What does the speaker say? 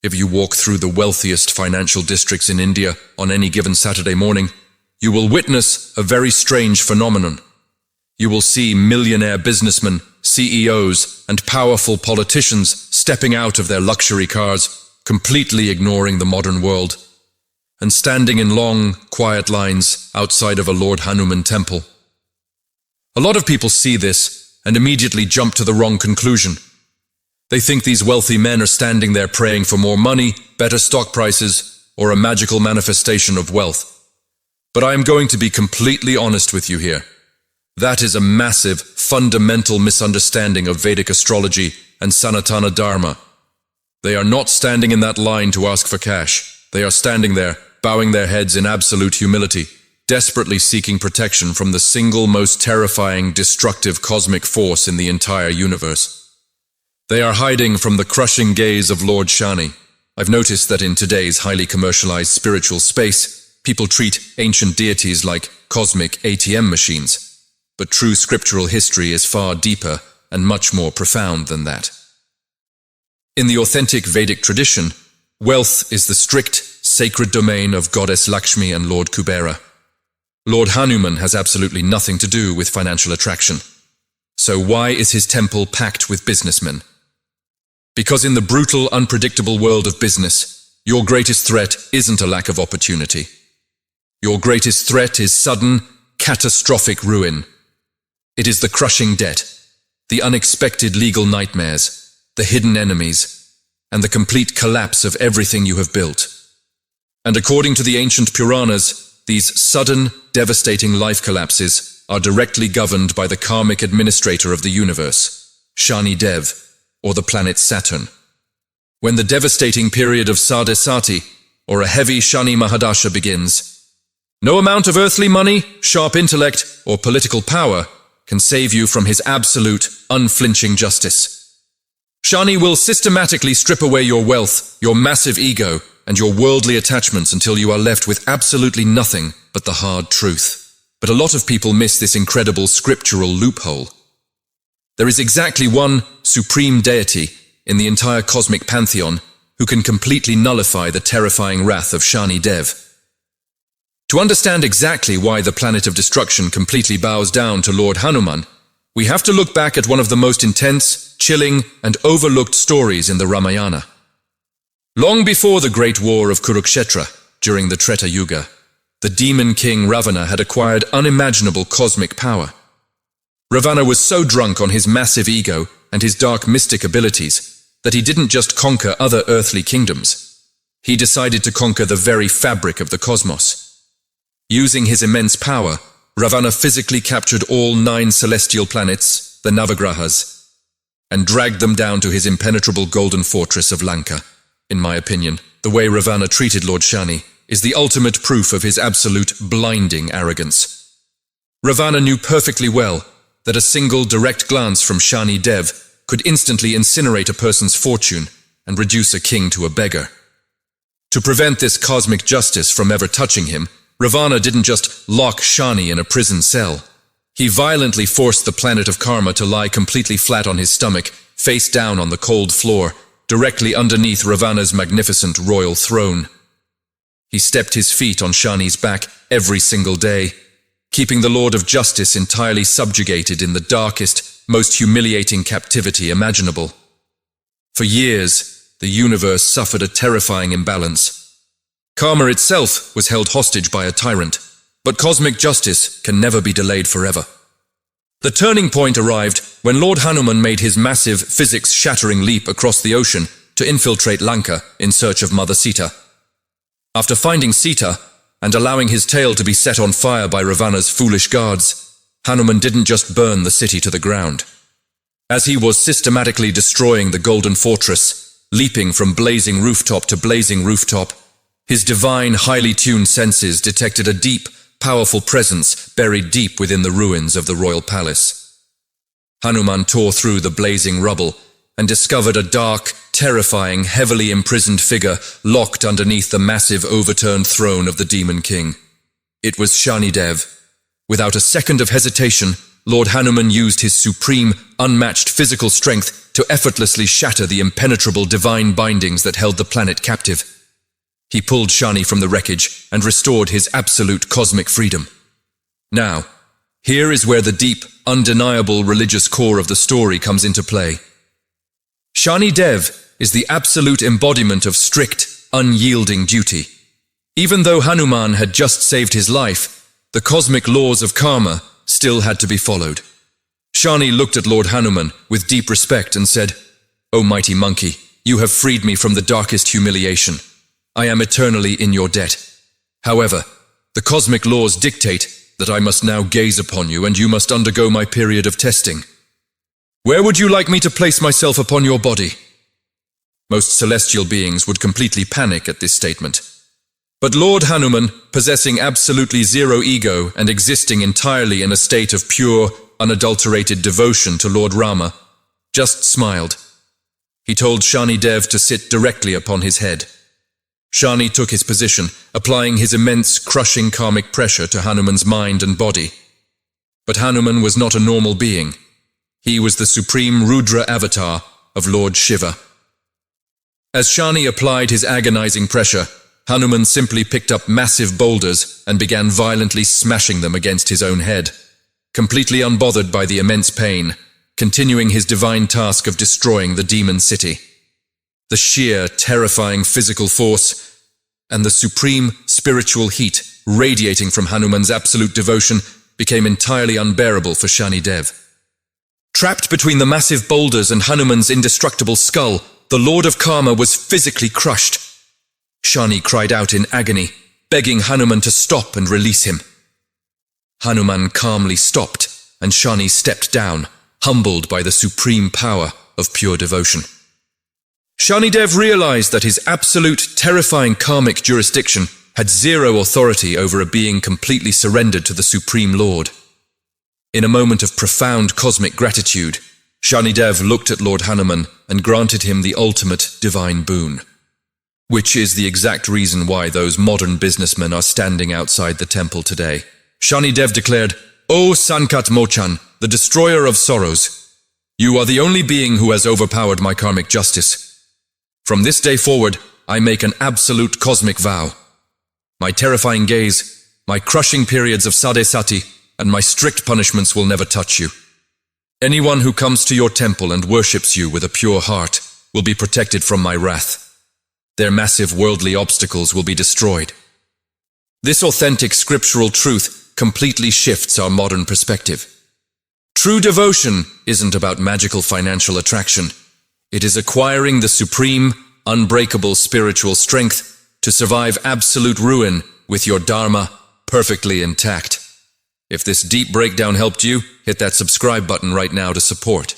If you walk through the wealthiest financial districts in India on any given Saturday morning, you will witness a very strange phenomenon. You will see millionaire businessmen, CEOs, and powerful politicians stepping out of their luxury cars, completely ignoring the modern world, and standing in long, quiet lines outside of a Lord Hanuman temple. A lot of people see this and immediately jump to the wrong conclusion. They think these wealthy men are standing there praying for more money, better stock prices, or a magical manifestation of wealth. But I am going to be completely honest with you here. That is a massive, fundamental misunderstanding of Vedic astrology and Sanatana Dharma. They are not standing in that line to ask for cash. They are standing there, bowing their heads in absolute humility, desperately seeking protection from the single most terrifying, destructive cosmic force in the entire universe. They are hiding from the crushing gaze of Lord Shani. I've noticed that in today's highly commercialized spiritual space, people treat ancient deities like cosmic ATM machines. But true scriptural history is far deeper and much more profound than that. In the authentic Vedic tradition, wealth is the strict, sacred domain of Goddess Lakshmi and Lord Kubera. Lord Hanuman has absolutely nothing to do with financial attraction. So why is his temple packed with businessmen? Because in the brutal, unpredictable world of business, your greatest threat isn't a lack of opportunity. Your greatest threat is sudden, catastrophic ruin. It is the crushing debt, the unexpected legal nightmares, the hidden enemies, and the complete collapse of everything you have built. And according to the ancient Puranas, these sudden, devastating life collapses are directly governed by the karmic administrator of the universe, Shani Dev, or the planet Saturn. When the devastating period of Sade Sati, or a heavy Shani Mahadasha begins, no amount of earthly money, sharp intellect, or political power can save you from his absolute, unflinching justice. Shani will systematically strip away your wealth, your massive ego, and your worldly attachments until you are left with absolutely nothing but the hard truth. But a lot of people miss this incredible scriptural loophole. There is exactly one supreme deity in the entire cosmic pantheon who can completely nullify the terrifying wrath of Shani Dev. To understand exactly why the planet of destruction completely bows down to Lord Hanuman, we have to look back at one of the most intense, chilling, and overlooked stories in the Ramayana. Long before the great war of Kurukshetra, during the Treta Yuga, the demon king Ravana had acquired unimaginable cosmic power. Ravana was so drunk on his massive ego and his dark mystic abilities that he didn't just conquer other earthly kingdoms. He decided to conquer the very fabric of the cosmos. Using his immense power, Ravana physically captured all 9 celestial planets, the Navagrahas, and dragged them down to his impenetrable golden fortress of Lanka. In my opinion, the way Ravana treated Lord Shani is the ultimate proof of his absolute blinding arrogance. Ravana knew perfectly well that a single direct glance from Shani Dev could instantly incinerate a person's fortune and reduce a king to a beggar. To prevent this cosmic justice from ever touching him, Ravana didn't just lock Shani in a prison cell. He violently forced the planet of karma to lie completely flat on his stomach, face down on the cold floor, directly underneath Ravana's magnificent royal throne. He stepped his feet on Shani's back every single day, keeping the Lord of Justice entirely subjugated in the darkest, most humiliating captivity imaginable. For years, the universe suffered a terrifying imbalance. Karma itself was held hostage by a tyrant, but cosmic justice can never be delayed forever. The turning point arrived when Lord Hanuman made his massive, physics-shattering leap across the ocean to infiltrate Lanka in search of Mother Sita. After finding Sita, and allowing his tail to be set on fire by Ravana's foolish guards, Hanuman didn't just burn the city to the ground. As he was systematically destroying the golden fortress, leaping from blazing rooftop to blazing rooftop, his divine, highly tuned senses detected a deep, powerful presence buried deep within the ruins of the royal palace. Hanuman tore through the blazing rubble and discovered a dark, terrifying, heavily imprisoned figure locked underneath the massive overturned throne of the demon king. It was Shani Dev. Without a second of hesitation, Lord Hanuman used his supreme, unmatched physical strength to effortlessly shatter the impenetrable divine bindings that held the planet captive. He pulled Shani from the wreckage and restored his absolute cosmic freedom. Now, here is where the deep, undeniable religious core of the story comes into play. Shani Dev is the absolute embodiment of strict, unyielding duty. Even though Hanuman had just saved his life, the cosmic laws of karma still had to be followed. Shani looked at Lord Hanuman with deep respect and said, "O mighty monkey, you have freed me from the darkest humiliation. I am eternally in your debt. However, the cosmic laws dictate that I must now gaze upon you and you must undergo my period of testing. Where would you like me to place myself upon your body?" Most celestial beings would completely panic at this statement. But Lord Hanuman, possessing absolutely zero ego and existing entirely in a state of pure, unadulterated devotion to Lord Rama, just smiled. He told Shani Dev to sit directly upon his head. Shani took his position, applying his immense, crushing karmic pressure to Hanuman's mind and body. But Hanuman was not a normal being. He was the supreme Rudra avatar of Lord Shiva. As Shani applied his agonizing pressure, Hanuman simply picked up massive boulders and began violently smashing them against his own head, completely unbothered by the immense pain, continuing his divine task of destroying the demon city. The sheer, terrifying physical force and the supreme spiritual heat radiating from Hanuman's absolute devotion became entirely unbearable for Shani Dev. Trapped between the massive boulders and Hanuman's indestructible skull, the Lord of Karma was physically crushed. Shani cried out in agony, begging Hanuman to stop and release him. Hanuman calmly stopped, and Shani stepped down, humbled by the supreme power of pure devotion. Shani Dev realized that his absolute, terrifying karmic jurisdiction had zero authority over a being completely surrendered to the Supreme Lord. In a moment of profound cosmic gratitude, Shani Dev looked at Lord Hanuman and granted him the ultimate divine boon. Which is the exact reason why those modern businessmen are standing outside the temple today. Shani Dev declared, "O Sankat Mochan, the destroyer of sorrows, you are the only being who has overpowered my karmic justice. From this day forward, I make an absolute cosmic vow. My terrifying gaze, my crushing periods of Sade Sati, and my strict punishments will never touch you. Anyone who comes to your temple and worships you with a pure heart will be protected from my wrath. Their massive worldly obstacles will be destroyed." This authentic scriptural truth completely shifts our modern perspective. True devotion isn't about magical financial attraction. It is acquiring the supreme, unbreakable spiritual strength to survive absolute ruin with your dharma perfectly intact. If this deep breakdown helped you, hit that subscribe button right now to support.